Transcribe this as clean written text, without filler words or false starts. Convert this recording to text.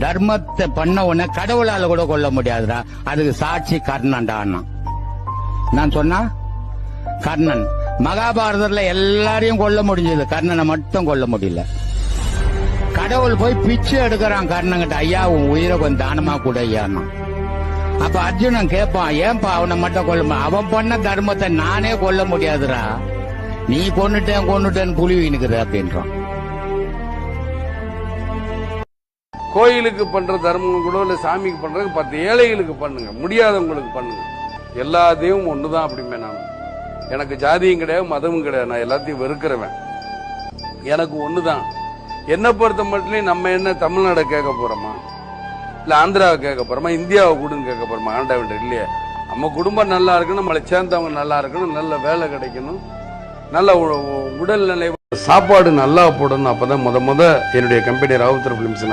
தர்மத்தை பண்ண உடனே கடவுளால கூட கொல்ல முடியாதுடா. அதுக்கு சாட்சி கர்ணன்டா. நான் சொன்னா கர்ணன். மகாபாரதத்துல எல்லாரையும் கொல்ல முடிஞ்சது, கர்ணனை மட்டும் கொல்ல முடியல. கடவுள் போய் பிச்சை எடுக்கிறான் கர்ணன்கிட்ட, ஐயா உன் உயிரை கொஞ்சம் தானமா கூட ஐயான்னா. அப்ப அர்ஜுனன் கேட்பான், ஏன்பா அவனை மட்டும் கொல்ல, அவன் பண்ண தர்மத்தை நானே கொல்ல முடியாதுடா, நீ கொன்னுட்டேன்னு புலிவினுக்குற அப்படின்றான். கோயிலுக்கு பண்ற தர்மம் கூட இல்ல, சாமிக்கு பண்றது 10 ஏழைகளுக்கு பண்ணுங்க, முடியாதவங்களுக்கு பண்ணுங்க. எல்லா தெய்வம் ஒண்ணுதான் அப்படிமே. நான் எனக்கு ஜாதியும் கிடையாது, மதமும் கிடையாது, நான் எல்லாத்தையும் வெறுக்கிறவன். எனக்கு ஒண்ணுதான். என்ன பொறுத்த மட்டும் நம்ம என்ன தமிழ்நாடை கேட்க போறோமா, இல்ல ஆந்திராவை கேட்க போறோமா, இந்தியாவை கூடன்னு கேட்க போறோமா? ஆண்டவன் இல்லையே. நம்ம குடும்பம் நல்லா இருக்கணும், நம்மளை சேர்ந்தவங்க நல்லா இருக்கணும், நல்ல வேலை கிடைக்கணும், நல்ல உடல்நிலை, சாப்பாடு நல்லா போடணும். அப்பதான் முத என்னுடைய கம்பெனி ராவுத்தர் பிலிம்ஸ்